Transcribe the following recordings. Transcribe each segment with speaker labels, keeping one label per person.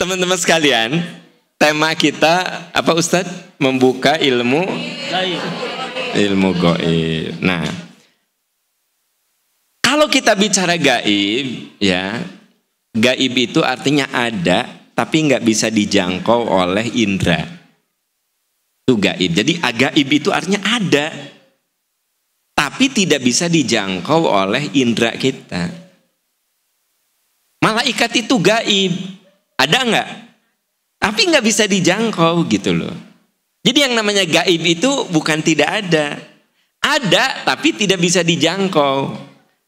Speaker 1: teman-teman sekalian, tema kita apa Ustadz? Membuka ilmu gaib. Ilmu gaib. Nah, kalau kita bicara gaib, ya, gaib itu artinya ada, tapi nggak bisa dijangkau oleh indera. Itu gaib. Jadi gaib itu artinya ada, tapi tidak bisa dijangkau oleh indera kita. Malaikat itu gaib, ada nggak? Tapi nggak bisa dijangkau gitu loh. Jadi yang namanya gaib itu bukan tidak ada tapi tidak bisa dijangkau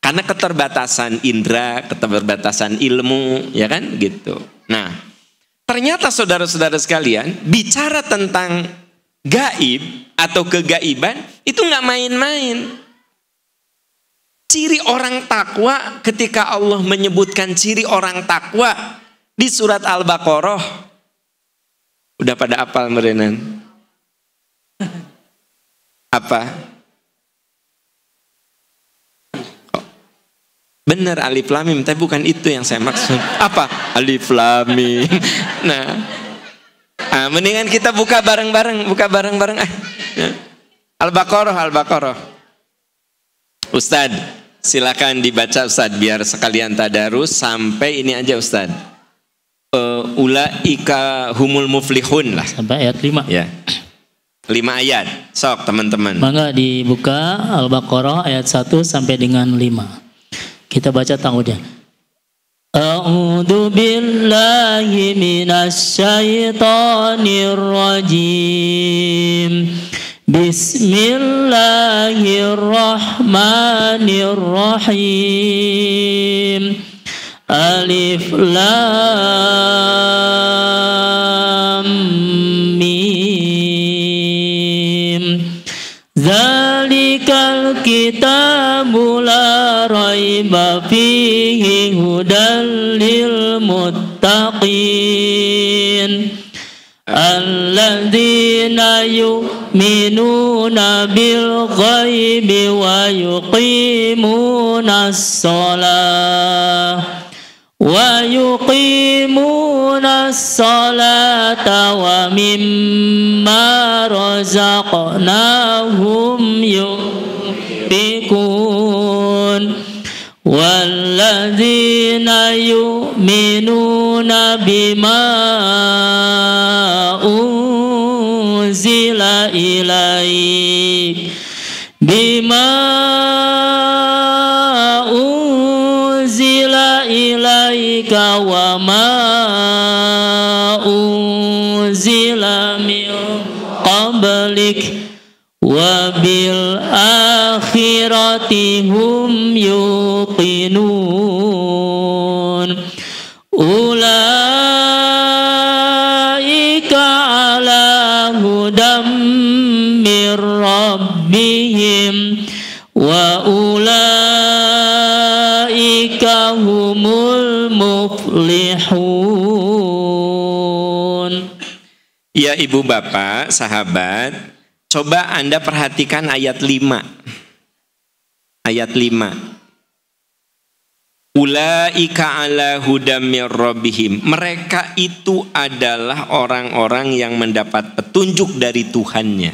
Speaker 1: karena keterbatasan indera, keterbatasan ilmu, ya kan gitu. Nah, ternyata saudara-saudara sekalian, bicara tentang gaib atau kegaiban itu nggak main-main. Ciri orang takwa, ketika Allah menyebutkan ciri orang takwa di surat Al-Baqarah, udah pada hafal merenan? Apa? Oh, bener alif lam mim, tapi bukan itu yang saya maksud. Apa? Alif lam mim. Nah, mendingan kita buka bareng-bareng, Al-Baqarah. Ustadz, silakan dibaca Ustadz, biar sekalian tadarus sampai ini aja Ustadz. Ulaika humul muflihun lah.
Speaker 2: Sampai ayat 5.
Speaker 1: Ya. 5 ayat. Sok teman-teman.
Speaker 2: Mangga dibuka Al-Baqarah ayat 1 sampai dengan 5. Kita baca ta'awudnya. A'udzu billahi minasy syaithanir rajim. Bismillahirrahmanirrahim. Alif lam mim. Zalikal kitabu la raiba fihi hudal lil muttaqin. Alladzina yu'minuna bil ghaibi wa yuqimunas shalah wa mimma razaqnahum yunfiqun. Walladzina yu'minuna bima unzila ilaik wa ma unzila min qablik wa bil akhirati hum yuqinun. Ulaika ala hudam mir rabbihim wa ulaika humul muflihun.
Speaker 1: Ya ibu bapak, sahabat, coba Anda perhatikan ayat 5. Ayat 5. Ulaika ala hudam mir rabbihim. Mereka itu adalah orang-orang yang mendapat petunjuk dari Tuhannya.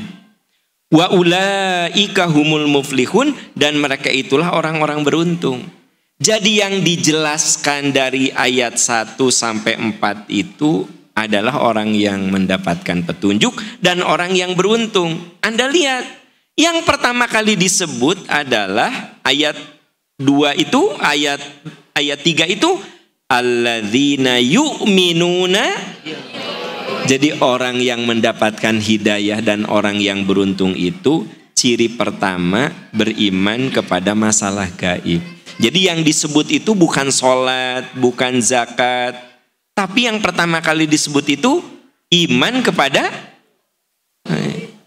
Speaker 1: Wa ulaika humul muflihun, dan mereka itulah orang-orang beruntung. Jadi yang dijelaskan dari ayat 1 sampai 4 itu adalah orang yang mendapatkan petunjuk dan orang yang beruntung. Anda lihat, yang pertama kali disebut adalah ayat 2 itu, ayat 3 itu alladzina yu'minuna. Jadi orang yang mendapatkan hidayah dan orang yang beruntung itu ciri pertama beriman kepada masalah gaib. Jadi yang disebut itu bukan sholat, bukan zakat, tapi yang pertama kali disebut itu iman kepada.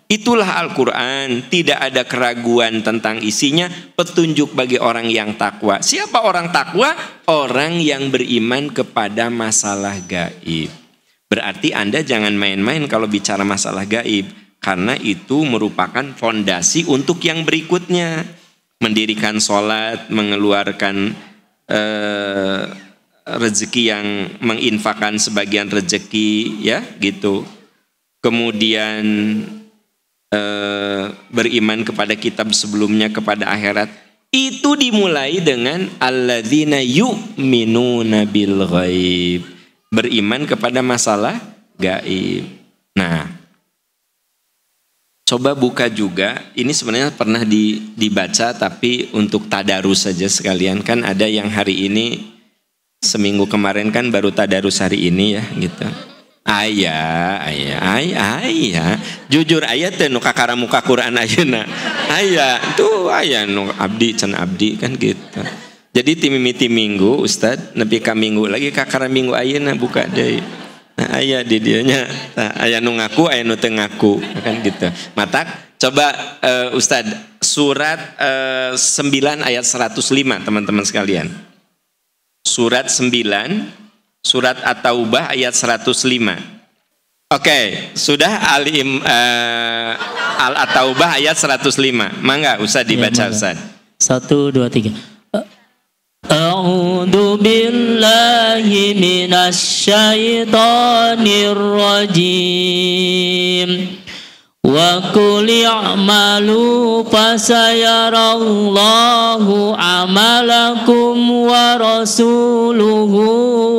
Speaker 1: Itulah Al-Quran, tidak ada keraguan tentang isinya, petunjuk bagi orang yang takwa. Siapa orang takwa? Orang yang beriman kepada masalah gaib. Berarti Anda jangan main-main kalau bicara masalah gaib, karena itu merupakan fondasi untuk yang berikutnya. Mendirikan sholat, mengeluarkan rezeki yang menginfakkan sebagian rezeki, ya gitu. Kemudian beriman kepada kitab sebelumnya, kepada akhirat. Itu dimulai dengan alladzina yu'minuna bil ghaib. Beriman kepada masalah gaib. Nah, coba buka juga. Ini sebenarnya pernah dibaca, tapi untuk tadarus saja sekalian. Kan ada yang hari ini, seminggu kemarin kan baru tadarus hari ini ya gitu. Ayah. Jujur ayah teh nu kakara muka Quran ayeuna. Ayah tuh ayah nu abdi can abdi kan gitu. Jadi timimiti minggu Ustad, nepi ka minggu lagi kakara minggu ayeuna buka deui. Nah, ayah di dianya, ayah nu ngaku, ayah nu teu ngaku kan gitu. Matak coba Ustad surat 9 ayat 105 teman-teman sekalian. Surat 9 Surat At-Taubah ayat 105. Oke, sudah Al-At-Taubah ayat 105. Mangga Ustaz dibaca Ustaz.
Speaker 2: 1, 2, 3. A'udzu billahi minasy syaithanir rajim. Wa qul i'malu fasayarallahu amalakum wa rasuluhu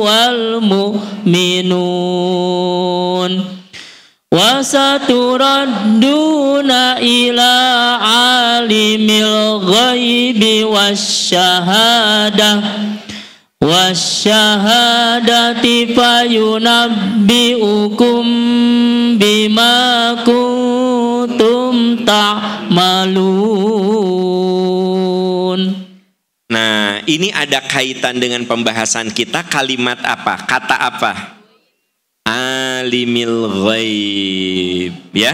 Speaker 2: wal mu'minun wa saturadduna ila alimil ghaibi wasyahadati fayunabbi'ukum bima kuntum ta'malun.
Speaker 1: Nah, ini ada kaitan dengan pembahasan kita. Kalimat apa? Kata apa? Alimil ghaib, ya.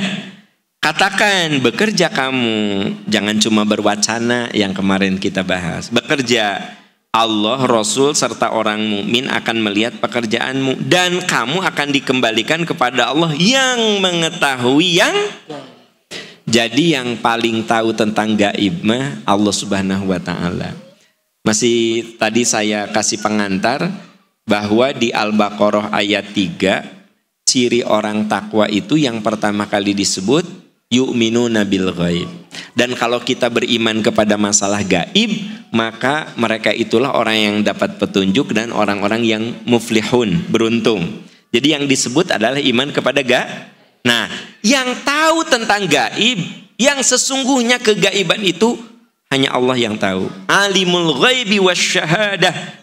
Speaker 1: Katakan, bekerja kamu, jangan cuma berwacana yang kemarin kita bahas. Bekerja. Allah, Rasul, serta orang mukmin akan melihat pekerjaanmu dan kamu akan dikembalikan kepada Allah yang mengetahui yang. Jadi yang paling tahu tentang gaib mah Allah Subhanahu wa taala. Masih tadi saya kasih pengantar bahwa di Al-Baqarah ayat 3 ciri orang takwa itu yang pertama kali disebut yu'minuna bil ghaib. Dan kalau kita beriman kepada masalah gaib, maka mereka itulah orang yang dapat petunjuk dan orang-orang yang muflihun, beruntung. Jadi yang disebut adalah iman kepada gaib. Nah, yang tahu tentang gaib, yang sesungguhnya kegaiban itu hanya Allah yang tahu. Alimul ghaibi wasyahadah.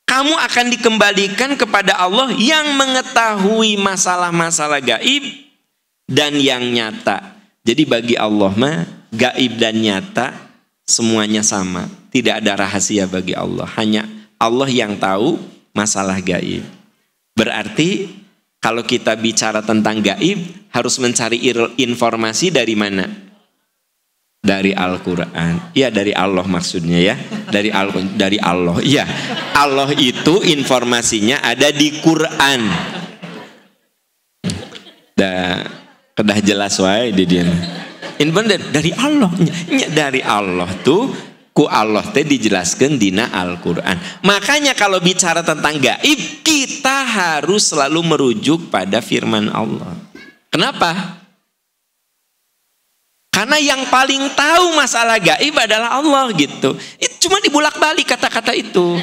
Speaker 1: Kamu akan dikembalikan kepada Allah yang mengetahui masalah-masalah gaib dan yang nyata. Jadi bagi Allah mah gaib dan nyata semuanya sama. Tidak ada rahasia bagi Allah. Hanya Allah yang tahu masalah gaib. Berarti kalau kita bicara tentang gaib harus mencari informasi dari mana? Dari Al-Quran. Iya, dari Allah maksudnya ya. Dari Allah. Iya. Allah itu informasinya ada di Quran. Kedah jelas wae di dia. Ini bener dari Allah. Dari Allah tuh ku Allah teh dijelaskan dina Al-Quran. Makanya kalau bicara tentang gaib, kita harus selalu merujuk pada firman Allah. Kenapa? Karena yang paling tahu masalah gaib adalah Allah gitu. Itu cuma dibulak-balik kata-kata itu.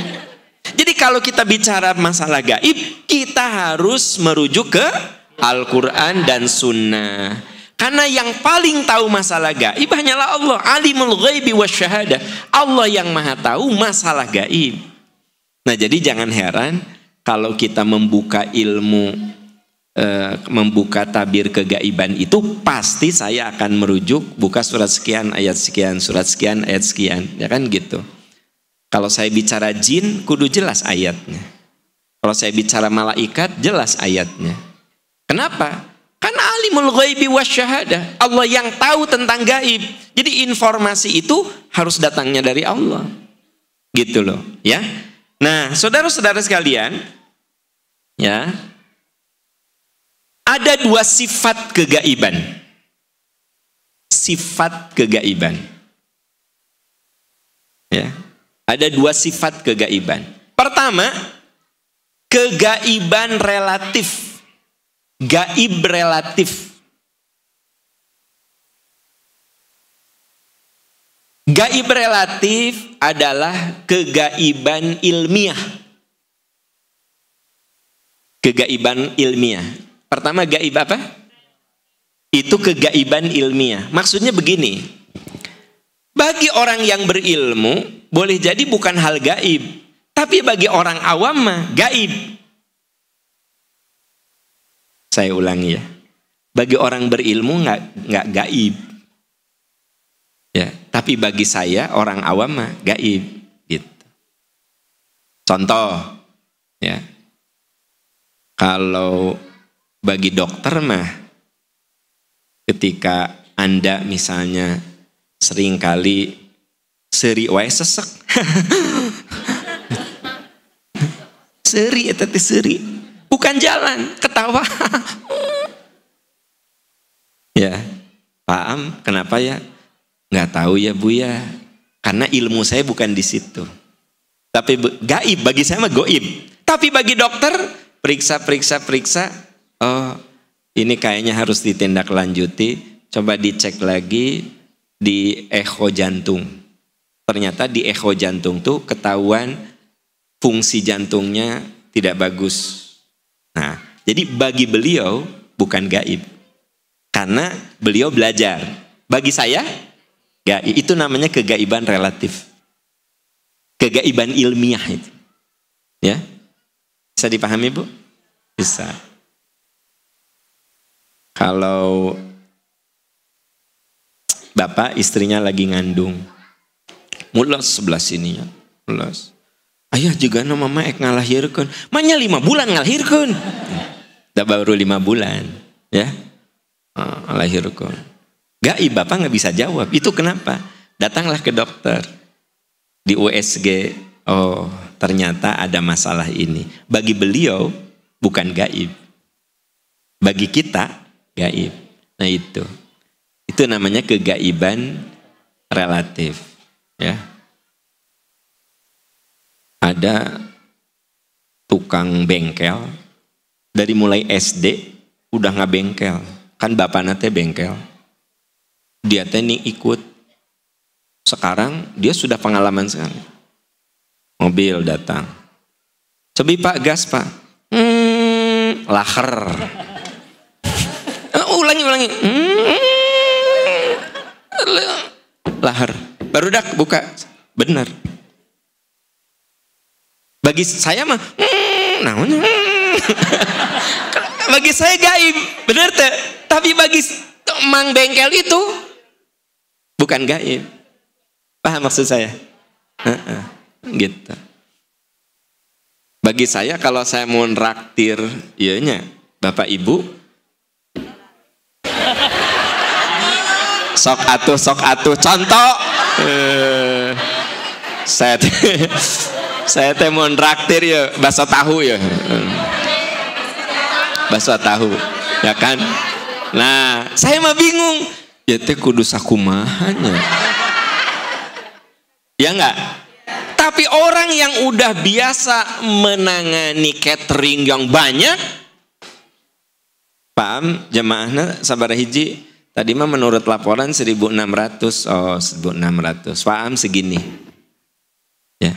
Speaker 1: Jadi kalau kita bicara masalah gaib, kita harus merujuk ke Al-Quran dan Sunnah. Karena yang paling tahu masalah gaib hanyalah Allah. Alimul ghaibi wasyahadah. Allah yang maha tahu masalah gaib. Nah, jadi jangan heran kalau kita membuka ilmu, membuka tabir kegaiban itu, pasti saya akan merujuk buka surat sekian, ayat sekian, surat sekian, ayat sekian. Ya kan gitu. Kalau saya bicara jin, kudu jelas ayatnya. Kalau saya bicara malaikat, jelas ayatnya. Kenapa? Karena alimul ghaibi wasyahadah. Allah yang tahu tentang gaib. Jadi informasi itu harus datangnya dari Allah. Gitu loh, ya. Nah, saudara-saudara sekalian, ya. Ada dua sifat kegaiban. Sifat kegaiban. Ya. Ada dua sifat kegaiban. Pertama, kegaiban relatif. Gaib relatif. Gaib relatif adalah kegaiban ilmiah. Kegaiban ilmiah. Pertama gaib apa? Itu kegaiban ilmiah. Maksudnya begini. Bagi orang yang berilmu boleh jadi bukan hal gaib, tapi bagi orang awam mah gaib. Saya ulangi ya. Bagi orang berilmu nggak gaib. Ya, tapi bagi saya orang awam mah gaib gitu. Contoh ya. Kalau bagi dokter mah ketika Anda misalnya seringkali seri wae sesek. Seri eta teh seri. Bukan jalan, ketawa. Ya, paham kenapa ya? Nggak tahu ya Bu ya. Karena ilmu saya bukan di situ. Tapi gaib bagi saya mah goib. Tapi bagi dokter periksa. Oh, ini kayaknya harus ditindaklanjuti. Coba dicek lagi di echo jantung. Ternyata di echo jantung tuh ketahuan fungsi jantungnya tidak bagus. Nah, jadi bagi beliau bukan gaib. Karena beliau belajar. Bagi saya gaib. Itu namanya kegaiban relatif. Kegaiban ilmiah itu. Ya. Bisa dipahami Bu? Bisa. Kalau bapak istrinya lagi ngandung, mulas sebelah sini ya, mulas. Ayah juga mama ek ngalahirkeun, manya 5 bulan ngalahirkeun. Dah baru 5 bulan, ya, ngalahirkeun. Gaib bapak nggak bisa jawab. Itu kenapa? Datanglah ke dokter di USG. Oh, ternyata ada masalah ini. Bagi beliau bukan gaib. Bagi kita gaib. Nah itu namanya kegaiban relatif. Ya. Ada tukang bengkel dari mulai SD udah nggak bengkel. Kan bapaknya teh bengkel. Dia teh nih ikut. Sekarang dia sudah pengalaman sekali. Mobil datang. Cobi Pak, gas Pak. Laher. Ulangi. Laher. Baru dak buka. Benar. Bagi saya mah bagi saya gaib. Benar teh. Tapi bagi mang bengkel itu bukan gaib. Paham maksud saya? Gitu. Bagi saya kalau saya mau nraktir ianya Bapak Ibu sok atuh contoh saya teh mau nraktir ya bakso tahu ya. Bakso tahu ya kan. Nah, saya mah bingung. Ya teh kudu sakumahanya. Ya enggak? Tapi orang yang udah biasa menangani catering yang banyak, paham jemaahnya sabar hiji, tadi mah menurut laporan 1.600, oh 1.600, paham segini. Ya.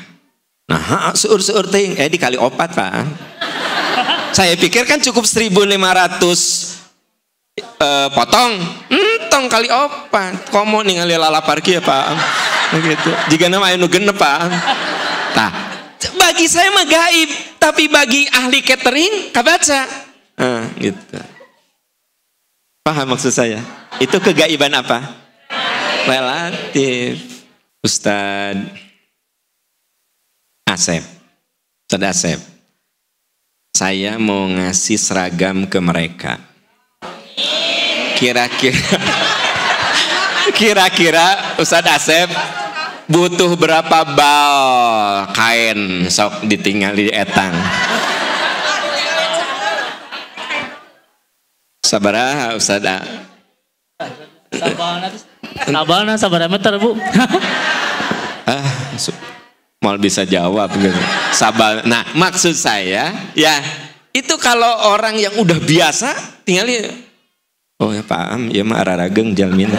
Speaker 1: Nah, seur-seur ting, dikali 4 paham. Saya pikir kan cukup 1.500 potong, tong kali 4, komo ningali lalapar kieu paham. Begitu. Jika nama anu genep Pak. Nah, bagi saya mah gaib, tapi bagi ahli catering kabaca. Gitu. Paham maksud saya? Itu kegaiban apa? Relatif. Ustadz Asep. Ustadz Asep. Saya mau ngasih seragam ke mereka. Kira-kira Ustadz Asep butuh berapa bal kain sok ditinggal di etang? Sabaraha Ustadz?
Speaker 2: Sabana sabaraha meter Bu.
Speaker 1: Mal bisa jawab gitu. Sabar. Nah, maksud saya ya itu kalau orang yang udah biasa tinggal oh ya paham ya mah ararageng jalmina.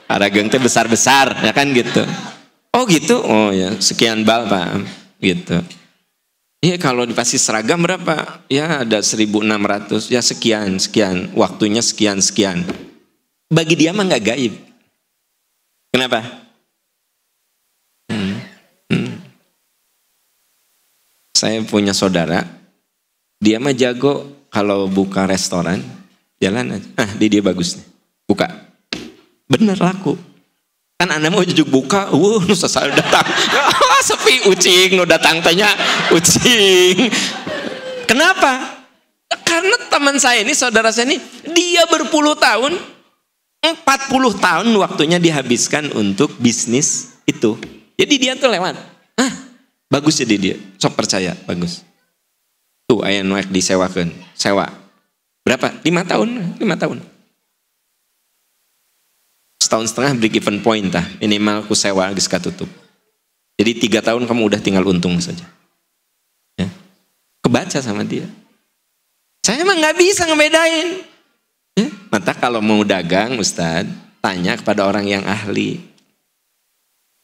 Speaker 1: Arageng teh besar-besar ya kan gitu. Oh gitu. Oh ya sekian bal paham gitu. Iya kalau dipasih seragam berapa? Ya ada 1.600 ya sekian waktunya sekian. Bagi dia mah nggak gaib. Kenapa? Saya punya saudara, dia mah jago kalau buka restoran, jalan aja. Dia bagus nih, buka. Bener laku. Kan Anda mau jujuk buka, saya datang. Sepi ucing, no datang tanya ucing. Kenapa? Karena teman saya ini, saudara saya ini, dia berpuluh tahun, 40 tahun waktunya dihabiskan untuk bisnis itu. Jadi dia tuh lewat. Bagus jadi dia, sok percaya, bagus. Tuh aya nu disewakeun, sewa. Berapa? 5 tahun. Setahun setengah break even point tah, minimal ku sewa geus katutup. Jadi 3 tahun kamu udah tinggal untung saja. Ya. Kebaca sama dia. Saya emang nggak bisa ngebedain. Ya. Maka kalau mau dagang, Ustadz, tanya kepada orang yang ahli.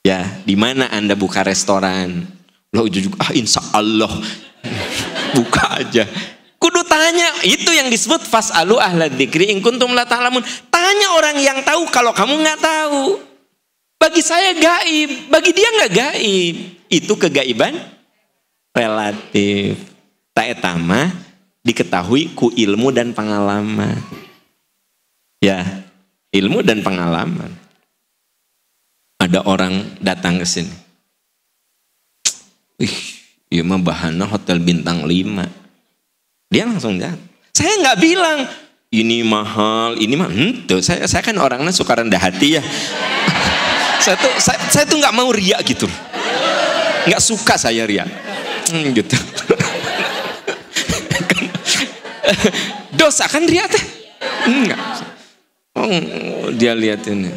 Speaker 1: Ya, di mana Anda buka restoran? Lo ujung insya Allah buka aja. Kudu tanya, itu yang disebut fas'alu ahla dzikri in kuntum la ta'lamun. Tanya orang yang tahu kalau kamu nggak tahu. Bagi saya gaib, bagi dia nggak gaib. Itu kegaiban relatif. Ta'etama diketahui ku ilmu dan pengalaman. Ya, ilmu dan pengalaman. Ada orang datang ke sini. Iya mah bahannya hotel bintang 5. Dia langsung jalan. Saya nggak bilang ini mahal, ini mah tuh saya kan orangnya suka rendah hati ya. saya tuh nggak mau riak gitu. Nggak suka saya riak. Gitu. Dosa kan riak teh? Enggak. Oh, dia lihat ini.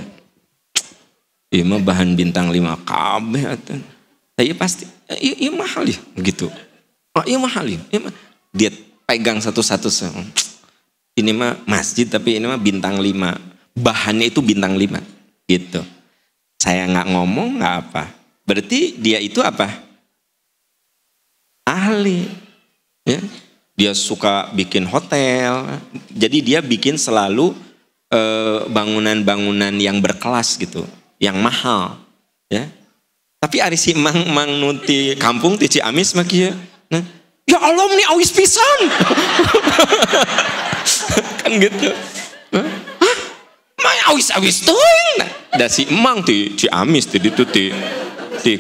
Speaker 1: Iya mah bahan bintang 5 kabeh atuh. Iya pasti, iya mahal ya, gitu. Oh iya mahal ya. Dia pegang satu-satu. Ini mah masjid tapi ini mah bintang 5. Bahannya itu bintang 5, gitu. Saya nggak ngomong nggak apa. Berarti dia itu apa? Ahli. Ya. Dia suka bikin hotel. Jadi dia bikin selalu bangunan-bangunan yang berkelas gitu, yang mahal. Ya. Tapi ari si mang nuti kampung ti Ciamis mah kieu. Nah, ya Allah nih awis pisan. Kan gitu. Hah? Mah awis-awis teuing. Da si emang ti Ciamis ti ditu ti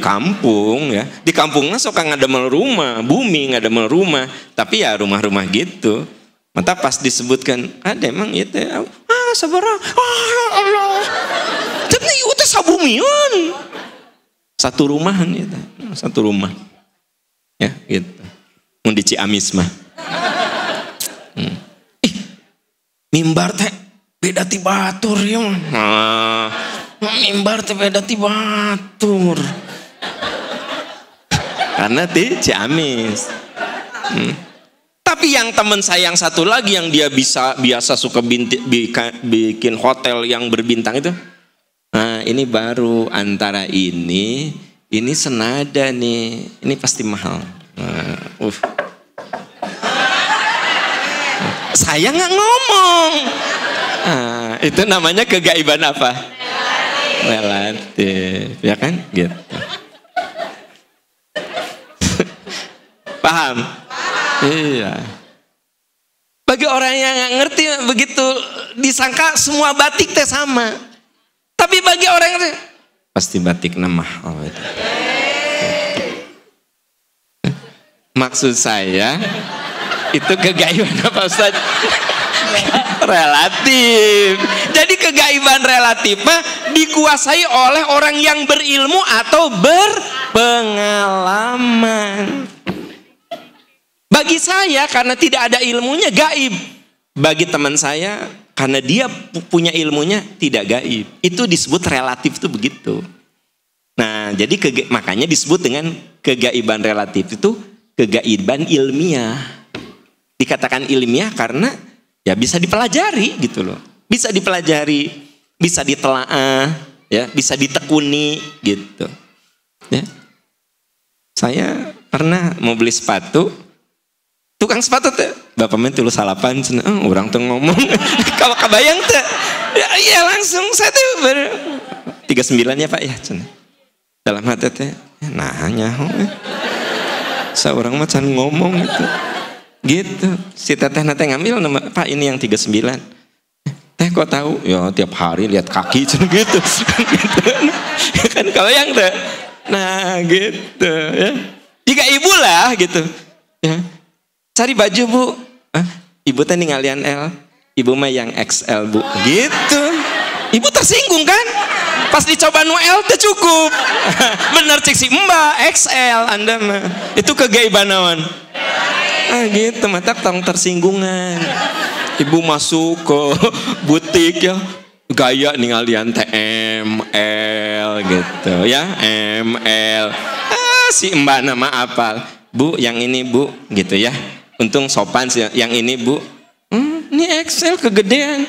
Speaker 1: kampung ya. Di kampungna sok ngademel rumah, bumi ngademel rumah, tapi ya rumah-rumah gitu. Mata pas disebutkan ada emang ieu teh sabaraha? Allah. Tapi ieu teh sabumian. Satu rumahan itu, satu rumah, ya gitu. Mau di Ciamis mah. Mimbar teh beda ti batur ya. Mimbar teh beda ti batur. Karena ti Ciamis. Tapi yang teman saya yang satu lagi yang dia biasa suka bikin hotel yang berbintang itu. Nah ini baru antara ini senada nih, ini pasti mahal. Saya nggak ngomong. Itu namanya kegaiban apa? Relatif, ya kan? Gitu. Paham? Iya. Bagi orang yang nggak ngerti begitu disangka semua batik teh sama. Tapi bagi orang yang pasti batik mahal itu. Maksud saya itu kegaiban apa Ustaz? Relatif. Jadi kegaiban relatif mah dikuasai oleh orang yang berilmu atau berpengalaman. Bagi saya karena tidak ada ilmunya gaib. Bagi teman saya karena dia punya ilmunya tidak gaib. Itu disebut relatif tuh begitu. Nah Nah, jadi makanya disebut dengan kegaiban relatif itu kegaiban ilmiah. Dikatakan ilmiah karena ya bisa dipelajari gitu loh. Bisa dipelajari, bisa ditelaah, ya, bisa ditekuni gitu. Ya. Saya pernah mau beli sepatu, tukang sepatu tuh, bapak men tulus salapan, orang tuh ngomong, kalau kebayang tuh, ya langsung saya tuh 39 ya Pak ya, dalam hati teh, nanya, seorang macam ngomong gitu, si teteh nanti ngambil nama Pak ini yang 39, teh kok tahu, ya tiap hari lihat kaki gitu, gitu. Kan kebayang tuh, nah gitu ya, jika ibu lah gitu, ya. Cari baju Bu, ibu teh ningalian L, ibu mah yang XL Bu, gitu. Ibu tersinggung kan? Pas dicoba nu L teh cukup, bener cek si Mbak XL Anda mah, itu kegaiban naon? Gitu, mata tong tersinggungan. Ibu masuk ke butik ya, gaya ningalian teh ML gitu ya, ML. Si Mbak nama apal, Bu yang ini Bu, gitu ya. Untung sopan sih yang ini Bu. Ini XL kegedean.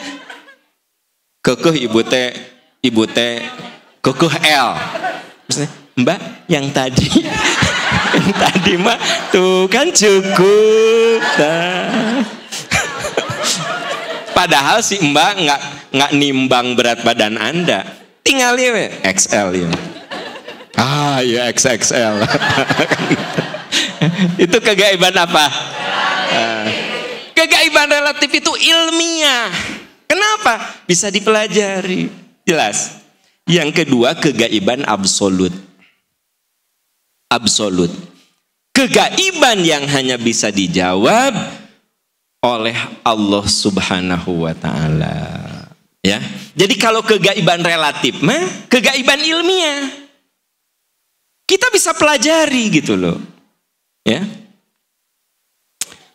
Speaker 1: Kekeh ibu teh kekeh L. Maksudnya, Mbak yang tadi yang tadi mah tuh kan cukup. Padahal si Mbak nggak nimbang berat badan Anda. Tinggal ya XL ya. Ya XXL. Itu kegaiban apa? Kegaiban relatif itu ilmiah. Kenapa? Bisa dipelajari. Jelas. Yang kedua, kegaiban absolut. Absolut. Kegaiban yang hanya bisa dijawab oleh Allah Subhanahu wa taala. Ya. Jadi kalau kegaiban relatif mah kegaiban ilmiah. Kita bisa pelajari gitu loh. Ya.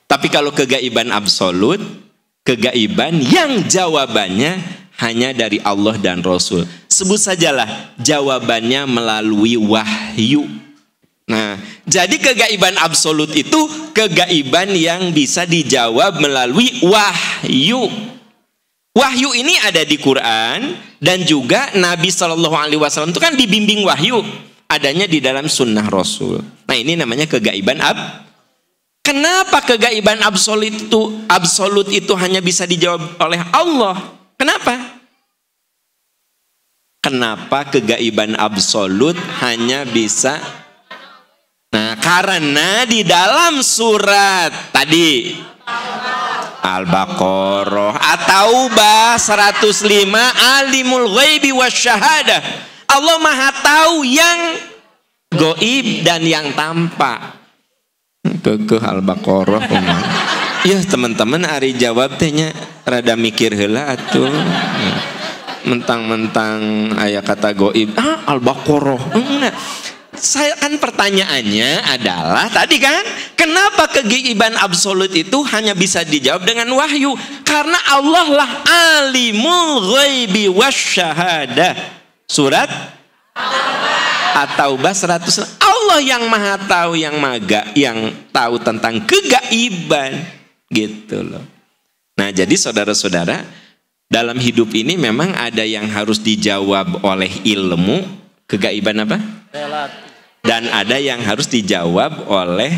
Speaker 1: Tapi kalau kegaiban absolut, kegaiban yang jawabannya hanya dari Allah dan Rasul. Sebut sajalah jawabannya melalui wahyu. Nah, jadi kegaiban absolut itu kegaiban yang bisa dijawab melalui wahyu. Wahyu ini ada di Quran dan juga Nabi SAW itu kan dibimbing wahyu. Adanya di dalam sunnah Rasul. Nah, ini namanya kegaiban Kenapa kegaiban absolut itu hanya bisa dijawab oleh Allah? Kenapa? Kenapa kegaiban absolut hanya bisa? Nah, karena di dalam surat tadi Al-Baqarah atau Taubah 105 Alimul Ghaibi Wasyahadah. Allah Maha tahu yang gaib dan yang tampak. Ke Al-Baqarah ya teman-teman ari jawab tehnya rada mikir heula atuh. Mentang-mentang aya kata gaib Al-Baqarah. Saya kan pertanyaannya adalah tadi kan, kenapa kegaiban absolut itu hanya bisa dijawab dengan wahyu? Karena Allah lah Alimul Ghaibi Wasyahadah. Surat At-Taubah 100. Allah yang Maha tahu, yang tahu tentang kegaiban gitu loh. Nah, jadi saudara-saudara, dalam hidup ini memang ada yang harus dijawab oleh ilmu, kegaiban apa? Dan ada yang harus dijawab oleh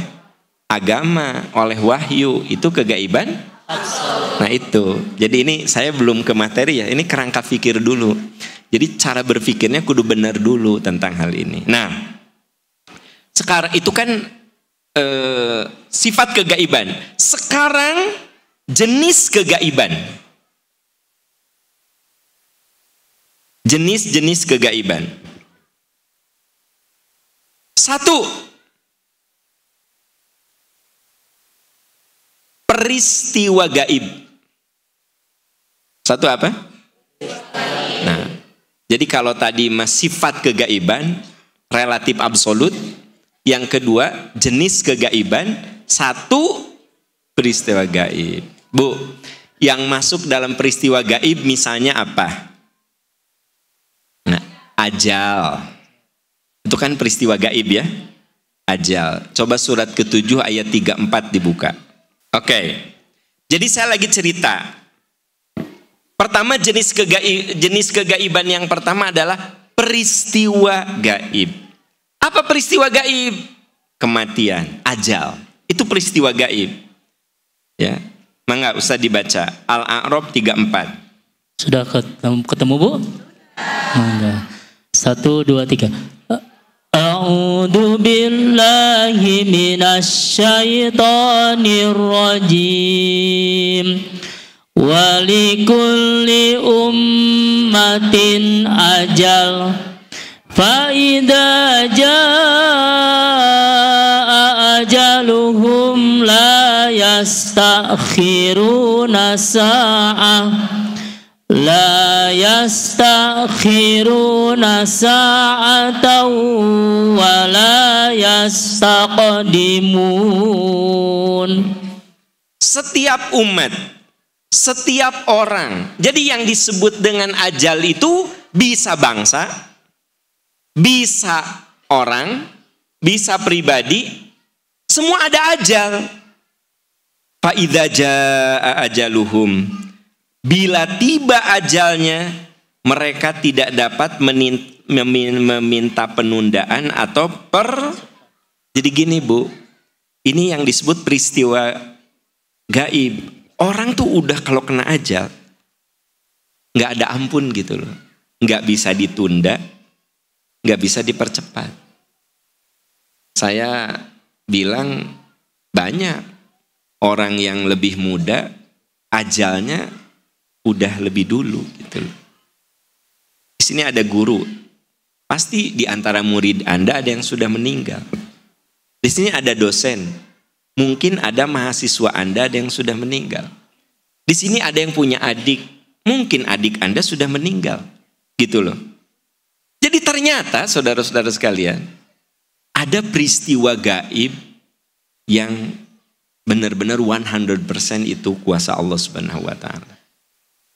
Speaker 1: agama, oleh wahyu, itu kegaiban. Nah itu, jadi ini saya belum ke materi ya, ini kerangka pikir dulu. Jadi cara berpikirnya kudu benar dulu tentang hal ini. Nah, sekarang itu kan sifat kegaiban. Sekarang jenis kegaiban. Jenis-jenis kegaiban. 1. Peristiwa gaib. 1 apa? Nah, jadi kalau tadi sifat kegaiban relatif absolut, yang kedua jenis kegaiban, 1 peristiwa gaib. Bu, yang masuk dalam peristiwa gaib misalnya apa? Nah, ajal. Itu kan peristiwa gaib ya. Ajal. Coba surat ke-7 ayat 34 dibuka. Oke. Jadi saya lagi cerita. Pertama jenis kegaiban yang pertama adalah peristiwa gaib. Apa peristiwa gaib? Kematian, ajal. Itu peristiwa gaib. Ya. Mangga usah dibaca. Al-A'raf 34.
Speaker 2: Sudah ketemu Bu? Mangga. 1, 2, 3. A'udzu billahi minasyaitonir rajim. Walikulli ummatin ajal. Fa idza jaa ajaluhum la yastakhiruna sa'ah. La yastakhiruna sa'atan wa la yastaqdimun.
Speaker 1: Setiap umat, setiap orang. Jadi yang disebut dengan ajal itu bisa bangsa, bisa orang, bisa pribadi, semua ada ajal. Fa idza jaa ajaluhum. Bila tiba ajalnya, mereka tidak dapat meminta penundaan atau Jadi gini Bu, ini yang disebut peristiwa gaib. Orang tuh udah kalau kena ajal, nggak ada ampun gitu loh. Nggak bisa ditunda, nggak bisa dipercepat. Saya bilang banyak orang yang lebih muda, ajalnya udah lebih dulu gitu. Di sini ada guru, pasti di antara murid Anda ada yang sudah meninggal. Di sini ada dosen, mungkin ada mahasiswa Anda ada yang sudah meninggal. Di sini ada yang punya adik, mungkin adik Anda sudah meninggal, gitu loh. Jadi ternyata saudara-saudara sekalian, ada peristiwa gaib yang benar-benar 100% itu kuasa Allah Subhanahu wa taala.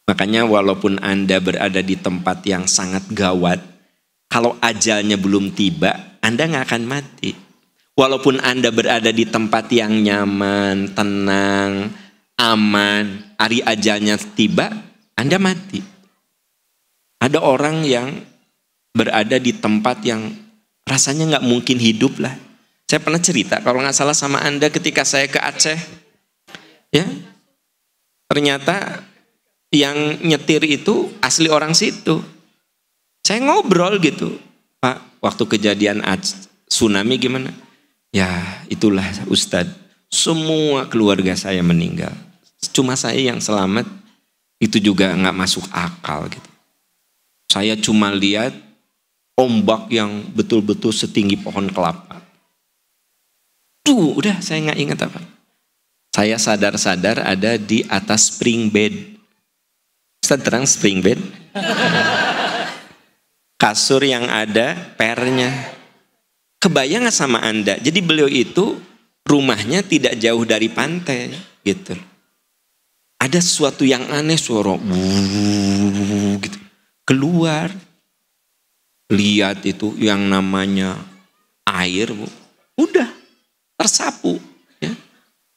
Speaker 1: Makanya walaupun Anda berada di tempat yang sangat gawat, kalau ajalnya belum tiba, Anda nggak akan mati. Walaupun Anda berada di tempat yang nyaman, tenang, aman, hari ajalnya tiba, Anda mati. Ada orang yang berada di tempat yang rasanya nggak mungkin hidup lah. Saya pernah cerita, kalau nggak salah sama Anda ketika saya ke Aceh, ya ternyata yang nyetir itu asli orang situ. Saya ngobrol gitu, Pak, waktu kejadian tsunami gimana? Ya itulah Ustadz, semua keluarga saya meninggal. Cuma saya yang selamat, itu juga nggak masuk akal gitu. Saya cuma lihat ombak yang betul-betul setinggi pohon kelapa. Tuh, udah saya nggak ingat apa. Saya sadar-sadar ada di atas spring bed. Ustaz terang spring bed. Kasur yang ada pernya. Kebayang gak sama Anda? Jadi beliau itu rumahnya tidak jauh dari pantai gitu. Ada sesuatu yang aneh, suara gitu. Keluar. Lihat itu yang namanya air, Bu. Udah tersapu ya.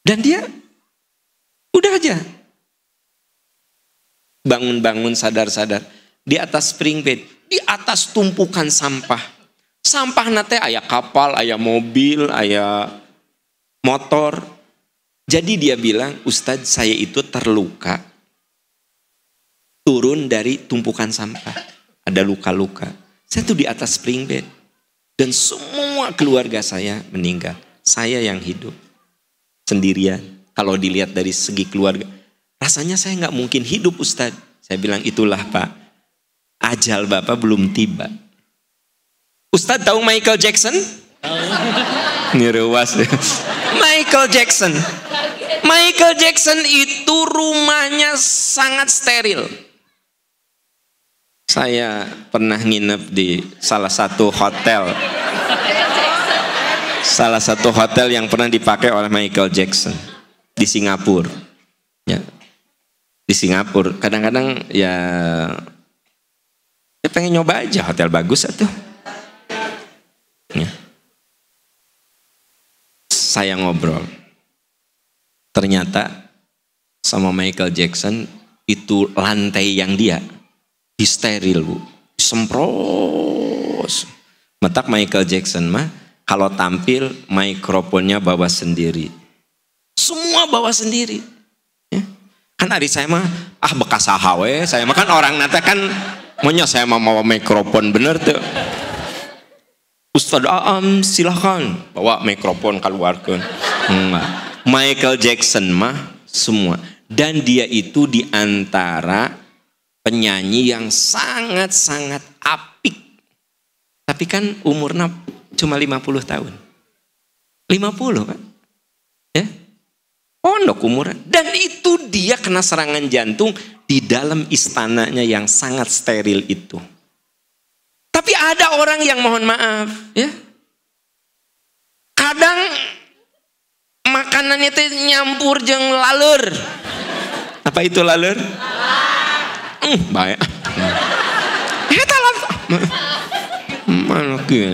Speaker 1: Dan dia udah aja bangun-bangun sadar-sadar di atas spring bed, di atas tumpukan sampah. Sampah nate aya kapal, aya mobil, aya motor. Jadi dia bilang, Ustadz saya itu terluka. Turun dari tumpukan sampah. Ada luka-luka. Saya tuh di atas spring bed. Dan semua keluarga saya meninggal. Saya yang hidup. Sendirian. Kalau dilihat dari segi keluarga. Rasanya saya nggak mungkin hidup Ustadz. Saya bilang itulah Pak, ajal Bapak belum tiba. Ustadz tahu Michael Jackson? Ini rewas ya. Michael Jackson. Michael Jackson itu rumahnya sangat steril. Saya pernah nginep di salah satu hotel. Salah satu hotel yang pernah dipakai oleh Michael Jackson di Singapura. Ya. Di Singapura kadang-kadang ya pengen nyoba aja hotel bagus atuh. Ya. Saya ngobrol. Ternyata sama Michael Jackson itu lantai yang dia disteril, Bu. Sempros. Metak Michael Jackson mah kalau tampil mikrofonnya bawa sendiri. Semua bawa sendiri. Ya. Kan hari saya mah bekas sahawe, saya mah kan orang nate kan maunya saya mau mikrofon bener tuh. Ustadz Aam silahkan bawa mikrofon keluarkan. Michael Jackson mah semua. Dan dia itu diantara penyanyi yang sangat-sangat apik. Tapi kan umurnya cuma 50 tahun. 50 kan? Ya? Pondok umurnya. Dan itu dia kena serangan jantung di dalam istananya yang sangat steril itu. Tapi ada orang yang mohon maaf, ya. Kadang makanannya itu nyampur jeung laleur. Apa itu laleur? Baik. Eta laleur. Mana kieu?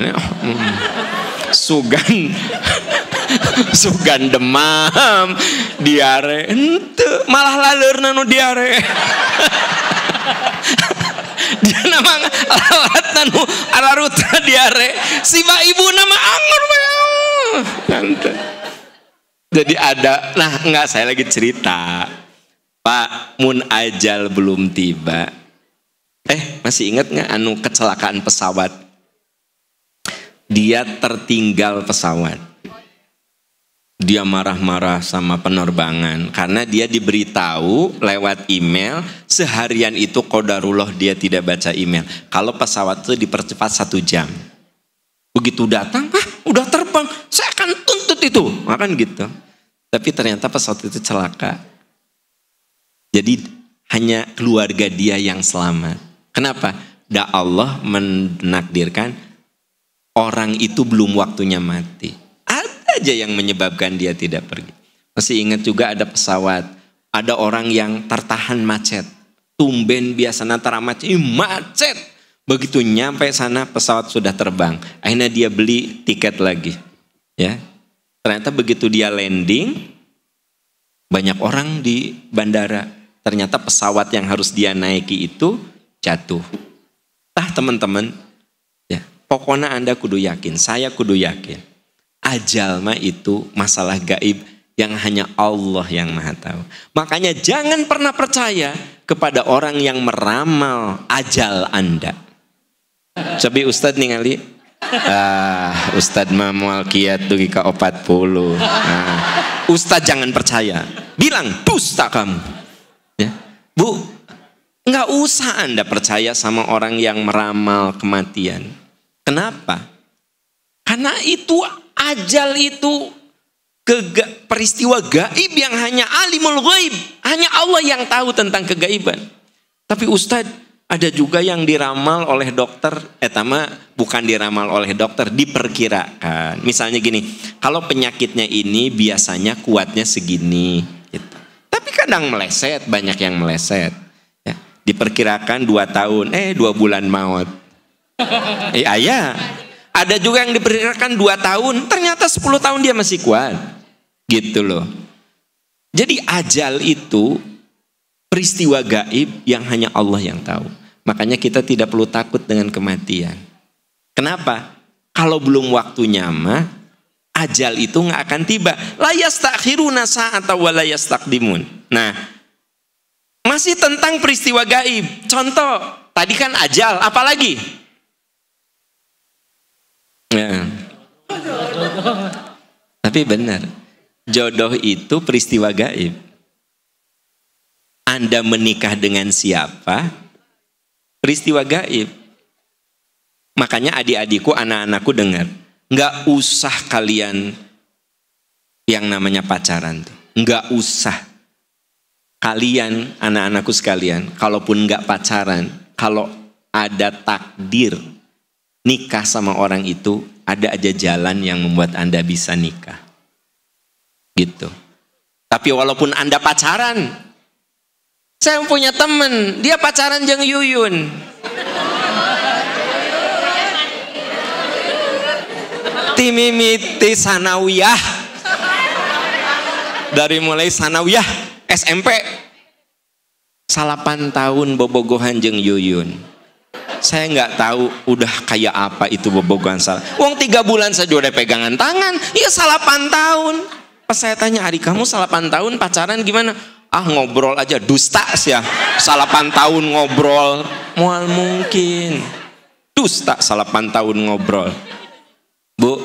Speaker 1: Sugan demam, diare, ente malah laleur nu diare. Dia nama alat nanu araruta diare, si ibu nama anggur. Jadi ada, nah enggak saya lagi cerita, Pak, mun ajal belum tiba. Masih ingat nggak anu kecelakaan pesawat? Dia tertinggal pesawat. Dia marah-marah sama penerbangan karena dia diberitahu lewat email seharian itu qadarullah dia tidak baca email. Kalau pesawat itu dipercepat 1 jam. Begitu datang, udah terbang, saya akan tuntut itu, makan gitu. Tapi ternyata pesawat itu celaka. Jadi hanya keluarga dia yang selamat. Kenapa? Allah menakdirkan orang itu belum waktunya mati. Ada aja yang menyebabkan dia tidak pergi. Masih ingat juga ada pesawat, ada orang yang tertahan macet. Tumben biasanya macet. Begitu nyampe sana pesawat sudah terbang. Akhirnya dia beli tiket lagi. Ya. Ternyata begitu dia landing, banyak orang di bandara. Ternyata pesawat yang harus dia naiki itu jatuh. Teman-teman, ya, pokoknya Anda kudu yakin, saya kudu yakin. Ajal mah itu masalah gaib yang hanya Allah yang Maha tahu. Makanya jangan pernah percaya kepada orang yang meramal ajal Anda. Coba Ustadz ningali, Ustadz mah moal kiat dugi ka 40. Ustadz jangan percaya, bilang dusta kamu. Ya. Bu, nggak usah Anda percaya sama orang yang meramal kematian. Kenapa? Karena itu ajal itu peristiwa gaib yang hanya alimul ghaib, hanya Allah yang tahu tentang kegaiban. Tapi Ustadz, ada juga yang diramal oleh dokter, etama bukan diramal oleh dokter, diperkirakan. Misalnya gini, kalau penyakitnya ini biasanya kuatnya segini, gitu. Tapi kadang meleset, banyak yang meleset. Ya, diperkirakan 2 tahun, 2 bulan maut. Ayah. Ada juga yang diperkirakan 2 tahun, ternyata 10 tahun dia masih kuat. Gitu loh. Jadi ajal itu peristiwa gaib yang hanya Allah yang tahu. Makanya kita tidak perlu takut dengan kematian. Kenapa? Kalau belum waktunya mah, ajal itu nggak akan tiba. La yastakhiruna sa'ata wa la yastaqdimun. Nah, masih tentang peristiwa gaib. Contoh, tadi kan ajal, apalagi? Ya. Tapi benar, jodoh itu peristiwa gaib. Anda menikah dengan siapa? Peristiwa gaib. Makanya adik-adikku, anak-anakku dengar, nggak usah kalian yang namanya pacaran tuh, nggak usah. Kalian, anak-anakku sekalian, kalaupun nggak pacaran, kalau ada takdir nikah sama orang itu, ada aja jalan yang membuat Anda bisa nikah. Gitu. Tapi walaupun Anda pacaran, saya punya temen, dia pacaran jeung Yuyun. mimiti sanawiyah. Dari mulai sanawiyah SMP 8 tahun bobogohan jeung Yuyun. Saya nggak tahu udah kayak apa itu bobogohan salah. Wong 3 bulan saja udah pegangan tangan. Iya 8 tahun. Pas saya tanya, "Adik kamu 8 tahun pacaran gimana?" "Ah ngobrol aja." Dusta sih ya. 8 tahun ngobrol. Mual mungkin. Dusta 8 tahun ngobrol. Bu,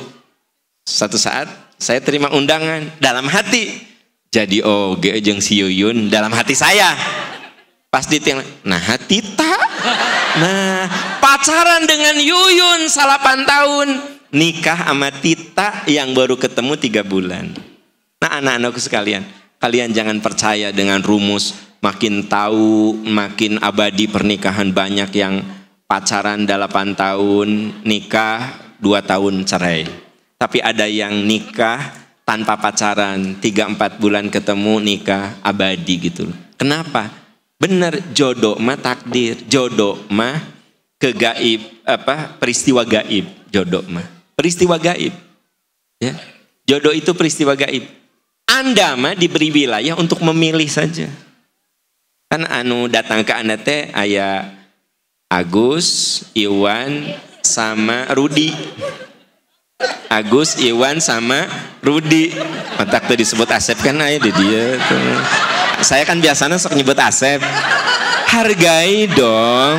Speaker 1: satu saat saya terima undangan dalam hati. Jadi oge jeung si Yuyun dalam hati saya. Pas ditinggal, nah hati tak. Nah, pacaran dengan Yuyun 8 tahun, nikah sama Tita yang baru ketemu 3 bulan. Nah, anak-anakku sekalian, kalian jangan percaya dengan rumus makin tahu makin abadi pernikahan. Banyak yang pacaran 8 tahun, nikah 2 tahun cerai. Tapi ada yang nikah tanpa pacaran, 3-4 bulan ketemu, nikah abadi gitu. Kenapa? Bener, jodoh mah takdir, jodoh mah kegaib, peristiwa gaib, jodoh mah peristiwa gaib. Ya, jodoh itu peristiwa gaib. Anda mah diberi wilayah untuk memilih saja. Kan anu datang ke Anda teh aya Agus, Iwan, sama Rudi. Agus, Iwan, sama Rudi. Matak tuh disebut Asep kan aya di dia tuh. Saya kan biasanya sok nyebut Asep. Hargai dong.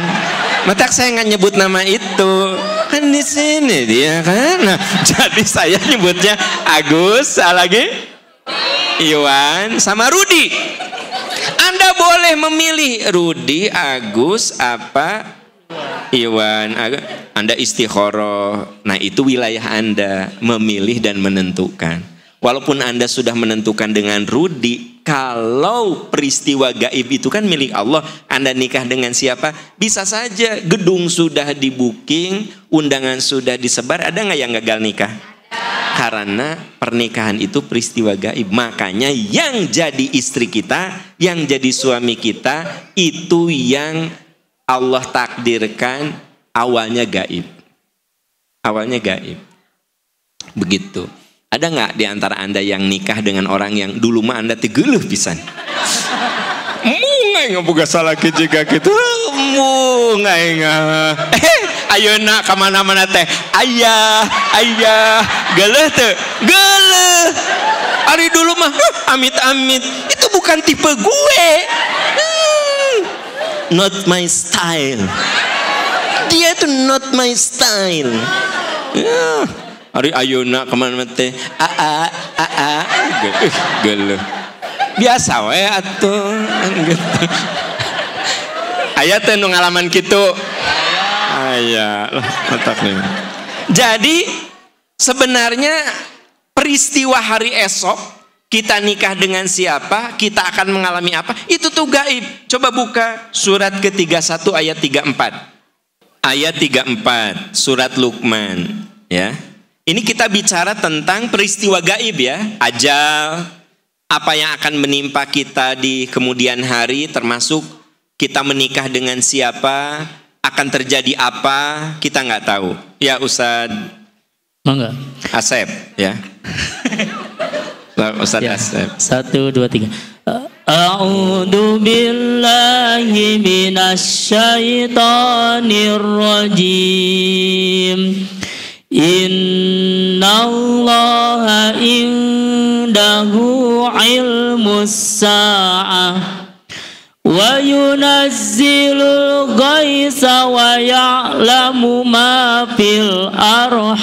Speaker 1: Matak saya nggak nyebut nama itu. Kan di sini dia kan. Nah, jadi saya nyebutnya Agus, lagi Iwan, sama Rudi. Anda boleh memilih Rudi, Agus, apa Iwan. Anda istikharah. Nah, itu wilayah Anda memilih dan menentukan. Walaupun Anda sudah menentukan dengan Rudi, kalau peristiwa gaib itu kan milik Allah, Anda nikah dengan siapa? Bisa saja gedung sudah di booking, undangan sudah disebar, ada nggak yang gagal nikah? Karena pernikahan itu peristiwa gaib. Makanya yang jadi istri kita, yang jadi suami kita, itu yang Allah takdirkan awalnya gaib. Awalnya gaib. Begitu. Ada nggak di antara Anda yang nikah dengan orang yang dulu mah Anda tegeluh pisan? Mungai ngaboga salah juga gitu. Mungai nga. Ayeuna ka mana-mana teh. Ayah, geuleuh teu? Geuleuh. Ari dulu mah amit-amit. Itu bukan tipe gue. Not my style. Dia itu not my style. Ari ayeuna kemana teh geuleuh biasa we atuh gitu. Aya teh nu ngalaman kitu aya lah matak nih. Jadi sebenarnya peristiwa hari esok kita nikah dengan siapa, kita akan mengalami apa, itu tuh gaib. Coba buka surat ke-31 ayat 34. Ayat 34 surat Luqman ya. Ini kita bicara tentang peristiwa gaib ya, ajal, apa yang akan menimpa kita di kemudian hari, termasuk kita menikah dengan siapa, akan terjadi apa, kita nggak tahu. Ya Ustadz
Speaker 2: Mangga.
Speaker 1: Asep ya. Ustadz ya. Asep.
Speaker 2: 1, 2, 3. A'udzu billahi minasyaitonir rajim. Innallaha indahu ilmus sa'ah wa yunazzilul ghaitsa wa ya'lamu ma fil arham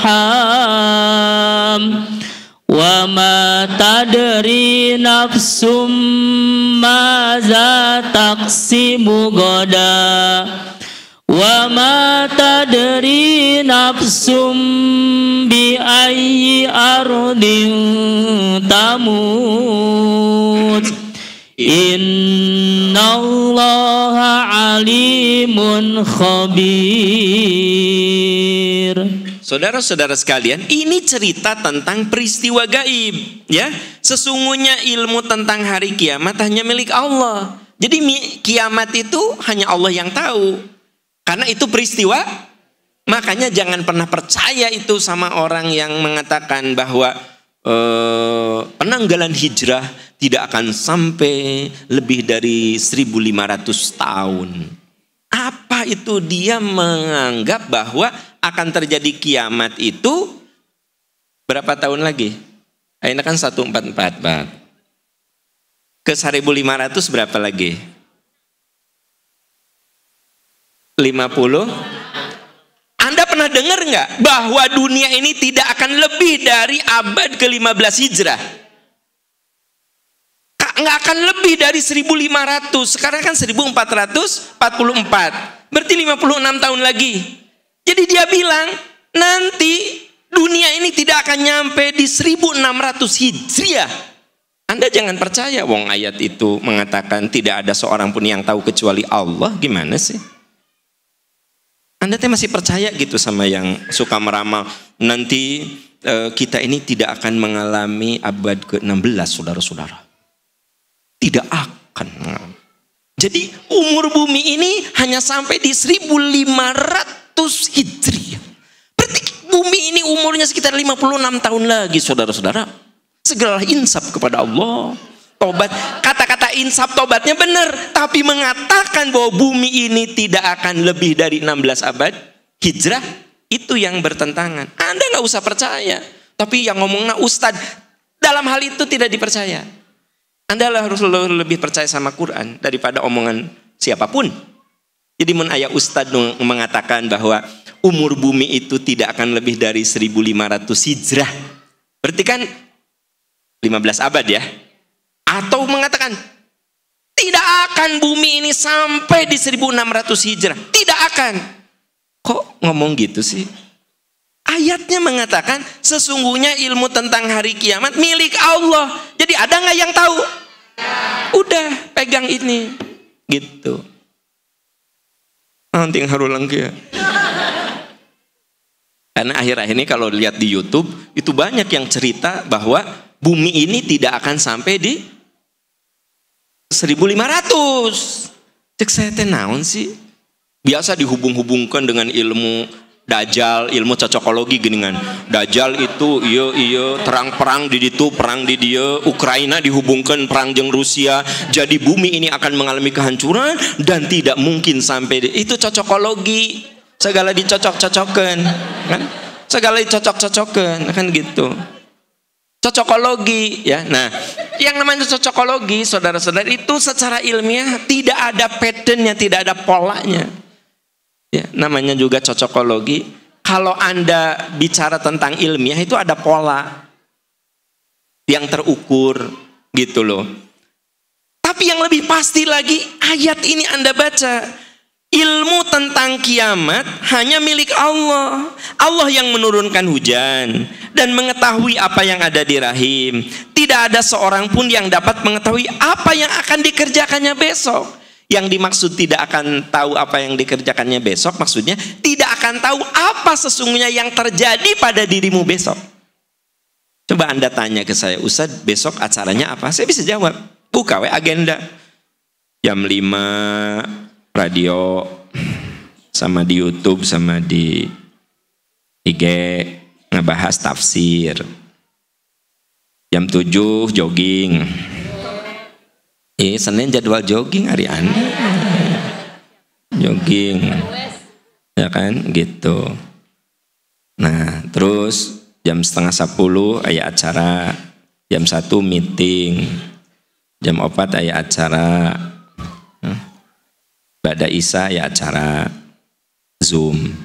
Speaker 2: wa ma tadri nafsum maza taqsimu gada wa ma tadri nafsum bi ayyi ardin tamut innallaha alimun khabir.
Speaker 1: Saudara-saudara sekalian, ini cerita tentang peristiwa gaib ya. Sesungguhnya ilmu tentang hari kiamat hanya milik Allah. Jadi kiamat itu hanya Allah yang tahu. Karena itu peristiwa Makanya jangan pernah percaya itu sama orang yang mengatakan bahwa penanggalan hijrah tidak akan sampai lebih dari 1.500 tahun. Apa itu? Dia menganggap bahwa akan terjadi kiamat itu berapa tahun lagi? Ini kan 1444. Ke 1.500 berapa lagi? 50. Anda pernah dengar nggak bahwa dunia ini tidak akan lebih dari abad ke-15 hijrah? Nggak akan lebih dari 1.500. Sekarang kan 1444. Berarti 56 tahun lagi. Jadi dia bilang nanti dunia ini tidak akan nyampe di 1.600 hijriah. Anda jangan percaya, wong ayat itu mengatakan tidak ada seorang pun yang tahu kecuali Allah. Gimana sih? Anda masih percaya gitu sama yang suka meramal nanti kita ini tidak akan mengalami abad ke-16, saudara-saudara. Tidak akan. Jadi umur bumi ini hanya sampai di 1.500 hijriah. Berarti bumi ini umurnya sekitar 56 tahun lagi, saudara-saudara. Segeralah insaf kepada Allah. Tobat, kata-kata insaf tobatnya benar, tapi mengatakan bahwa bumi ini tidak akan lebih dari 16 abad hijrah, itu yang bertentangan. Anda nggak usah percaya, tapi yang ngomongnya ustadz dalam hal itu tidak dipercaya. Anda harus lebih percaya sama Quran daripada omongan siapapun. Jadi mun aya ustadz mengatakan bahwa umur bumi itu tidak akan lebih dari 1.500 hijrah, berarti kan 15 abad ya. Atau mengatakan tidak akan bumi ini sampai di 1.600 hijrah. Tidak akan. Kok ngomong gitu sih? Ayatnya mengatakan sesungguhnya ilmu tentang hari kiamat milik Allah. Jadi ada nggak yang tahu? Udah pegang ini. Gitu. Nanti yang harulang ya. Karena akhir-akhir ini kalau lihat di YouTube itu banyak yang cerita bahwa bumi ini tidak akan sampai di 1.500. Cek saya teh naon sih? Biasa dihubung-hubungkan dengan ilmu Dajjal, ilmu cocokologi geningan. Dajjal itu iya terang perang di ditu, perang di dia, Ukraina dihubungkan perang jeung Rusia. Jadi bumi ini akan mengalami kehancuran dan tidak mungkin sampai itu cocokologi. Segala dicocok-cocokkan, kan? Segala dicocok-cocokkan, kan gitu. Cocokologi ya. Nah, yang namanya cocokologi, saudara-saudara, itu secara ilmiah tidak ada patternnya, tidak ada polanya. Ya, namanya juga cocokologi. Kalau Anda bicara tentang ilmiah itu ada pola yang terukur gitu loh. Tapi yang lebih pasti lagi, ayat ini Anda baca. Ilmu tentang kiamat hanya milik Allah. Allah yang menurunkan hujan dan mengetahui apa yang ada di rahim. Tidak ada seorang pun yang dapat mengetahui apa yang akan dikerjakannya besok. Yang dimaksud tidak akan tahu apa yang dikerjakannya besok, maksudnya tidak akan tahu apa sesungguhnya yang terjadi pada dirimu besok. Coba Anda tanya ke saya, Ustadz besok acaranya apa? Saya bisa jawab, buka agenda. Jam 5 radio sama di YouTube sama di IG ngebahas tafsir. Jam 7 jogging. Senin jadwal jogging hari Anda. Jogging. Ya kan gitu. Nah, terus jam 9:30 aya acara. Jam 1 meeting. Jam 4 aya acara. Ba'da Isya ya acara Zoom.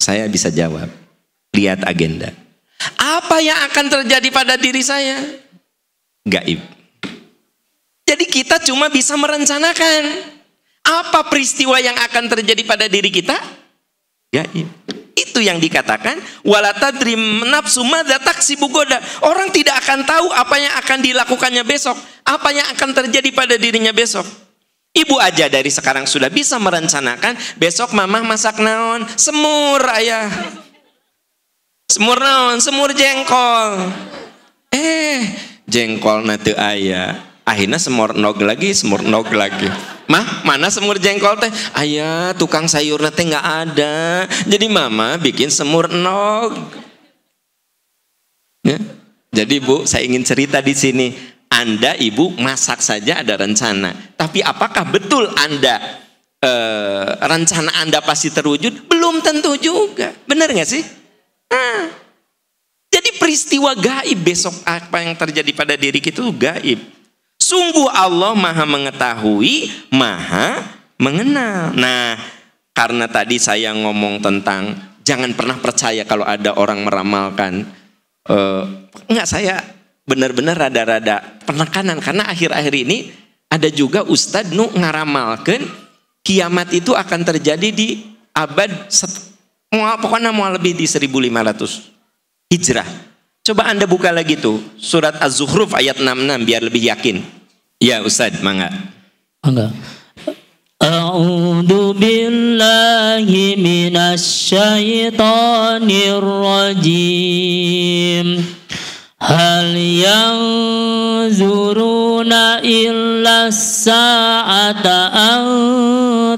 Speaker 1: Saya bisa jawab. Lihat agenda. Apa yang akan terjadi pada diri saya? Gaib. Jadi kita cuma bisa merencanakan. Apa peristiwa yang akan terjadi pada diri kita? Gaib. Itu yang dikatakan wala tadri nafsu madza taksibu goda. Orang tidak akan tahu apa yang akan dilakukannya besok, apa yang akan terjadi pada dirinya besok. Ibu aja dari sekarang sudah bisa merencanakan besok mamah masak naon, semur ayah. Semur naon, semur jengkol. Jengkol na teu aya. Akhirnya semur nog lagi. Mah, mana semur jengkol teh? Ayah, tukang sayurnya teh nggak ada. Jadi mama bikin semur nog. Ya. Jadi Bu, saya ingin cerita di sini. Anda ibu masak saja ada rencana. Tapi apakah betul Anda rencana Anda pasti terwujud? Belum tentu juga. Benar nggak sih? Nah, jadi peristiwa gaib besok apa yang terjadi pada diri kita itu gaib. Sungguh Allah maha mengetahui, maha mengenal. Nah, karena tadi saya ngomong tentang jangan pernah percaya kalau ada orang meramalkan. Enggak, saya benar-benar rada-rada penekanan. Karena akhir-akhir ini ada juga Ustadz nu ngaramalkan kiamat itu akan terjadi di abad pokoknya mau lebih di 1500 Hijrah. Coba Anda buka lagi tuh surat Az-Zukhruf ayat 66 biar lebih yakin. Ya Ustadz, mangga.
Speaker 2: A'udzu billahi minasyaitonir rajim. Hal yanzuruna illa sa'ata an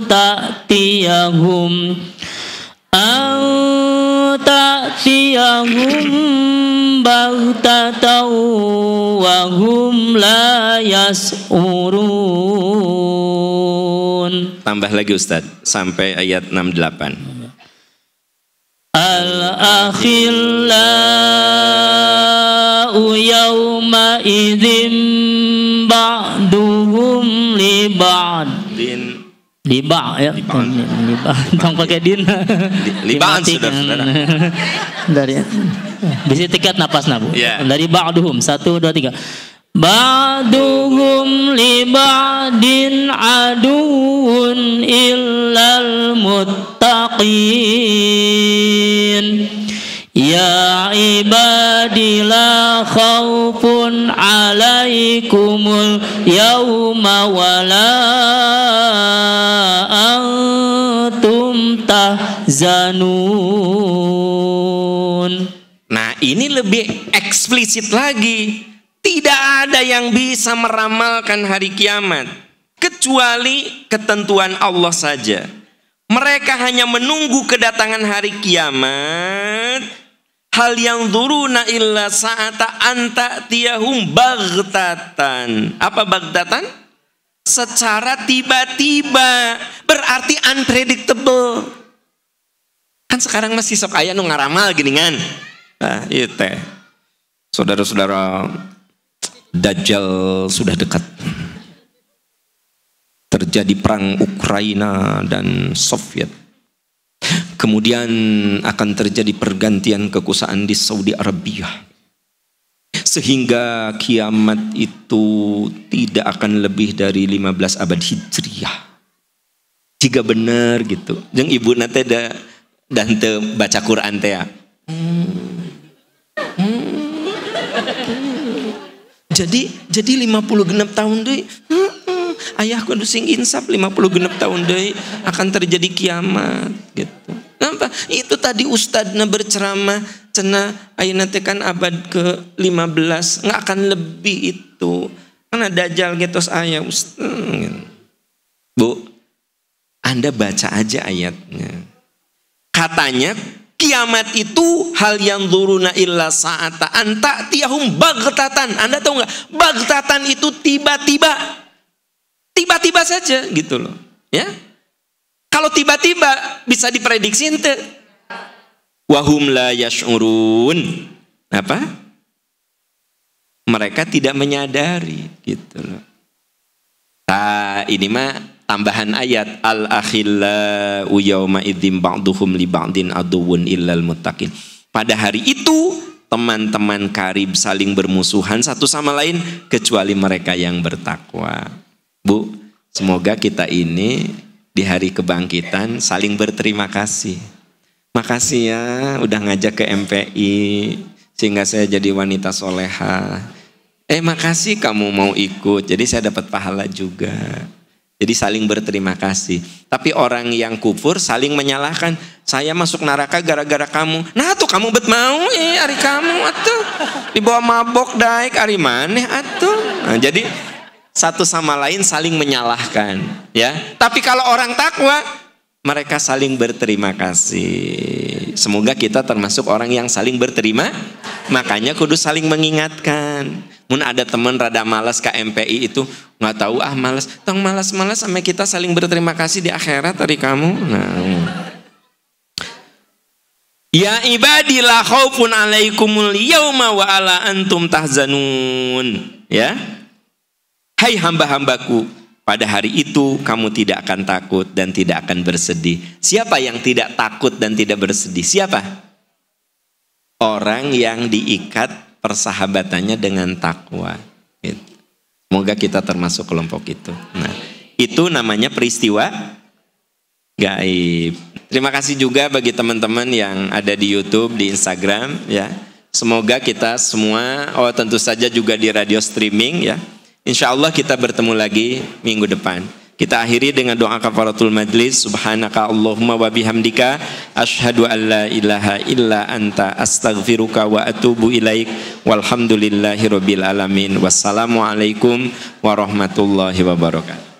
Speaker 2: ta'tiyahum baghtatan wa hum la yas'urun.
Speaker 1: Tambah lagi Ustadz sampai ayat 68.
Speaker 2: Al-akhillau yawma idzin ba'duhum li ba'd. Liba ya, liba. Tong pakai din.
Speaker 1: Libaan saudara.
Speaker 2: Dari bisa tiket napas nabu.
Speaker 1: Yeah.
Speaker 2: Dari ba'duhum 1 2 3. Ba'duhum li ba'din aduun illal muttaqin. Ya ibadi la khawfun alaikumul yawma wala antum tahzanun.
Speaker 1: Nah, ini lebih eksplisit lagi. Tidak ada yang bisa meramalkan hari kiamat kecuali ketentuan Allah saja. Mereka hanya menunggu kedatangan hari kiamat. Hal yang duruna illa sa'ata anta tiyahum baghtatan. Apa baghtatan? Secara tiba-tiba. Berarti unpredictable. Kan sekarang masih sok aya nu ngaramal gini kan. Nah, itu teh. Saudara-saudara, Dajjal sudah dekat. Terjadi perang Ukraina dan Soviet. Kemudian akan terjadi pergantian kekuasaan di Saudi Arabia. Sehingga kiamat itu tidak akan lebih dari 15 abad Hijriah. Jika benar gitu. Jeung ibu nate dan teu baca Quran teh ya. Jadi 50 tahun deui. Ayah kudu sing insaf 50 tahun deui akan terjadi kiamat gitu. Kenapa? Itu tadi ustadzna berceramah cenah ayeuna teh kan abad ke-15 enggak akan lebih itu. Karena Dajjal getos aya ustaz. Bu, Anda baca aja ayatnya. Katanya kiamat itu hal yang duruna illa sa'ata anta tiyahum baghtatan. Anda tahu enggak? Baghtatan itu tiba-tiba. Tiba-tiba saja gitu loh, ya. Kalau tiba-tiba bisa diprediksi ente. Wahum la yash'urun. Apa? Mereka tidak menyadari gitu loh. Nah, ini mah tambahan ayat al-akhillau yawma idzin ba'duhum li ba'din aduwwun illal muttaqin. Pada hari itu teman-teman karib saling bermusuhan satu sama lain kecuali mereka yang bertakwa. Bu, semoga kita ini di hari kebangkitan saling berterima kasih. Makasih ya udah ngajak ke MPI sehingga saya jadi wanita soleha. Makasih kamu mau ikut, jadi saya dapat pahala juga. Jadi saling berterima kasih. Tapi orang yang kufur saling menyalahkan. Saya masuk neraka gara-gara kamu. Nah tuh kamu bet mau ari kamu atuh. Dibawa mabok daik ari maneh atuh. Nah, jadi satu sama lain saling menyalahkan, ya. Tapi kalau orang takwa, mereka saling berterima kasih. Semoga kita termasuk orang yang saling berterima. Makanya kudu saling mengingatkan. Mun ada teman rada malas ke MPI itu, nggak tahu malas, tong malas-malas sama kita saling berterima kasih di akhirat dari kamu. Nah. Ya ibadi la khaufun alaikumul yauma wa ala antum tahzanun. Ya. Hai hamba-hambaku, pada hari itu kamu tidak akan takut dan tidak akan bersedih. Siapa yang tidak takut dan tidak bersedih? Siapa? Orang yang diikat persahabatannya dengan takwa. Semoga kita termasuk kelompok itu. Nah, itu namanya peristiwa gaib. Terima kasih juga bagi teman-teman yang ada di YouTube, di Instagram, ya. Semoga kita semua, tentu saja juga di radio streaming, ya. Insya Allah kita bertemu lagi minggu depan. Kita akhiri dengan doa kafaratul majlis. Subhanaka Allahumma wa bihamdika asyhadu an la ilaha illa anta astaghfiruka wa atubu ilaik. Walhamdulillahi rabbil alamin. Wassalamualaikum warahmatullahi wabarakatuh.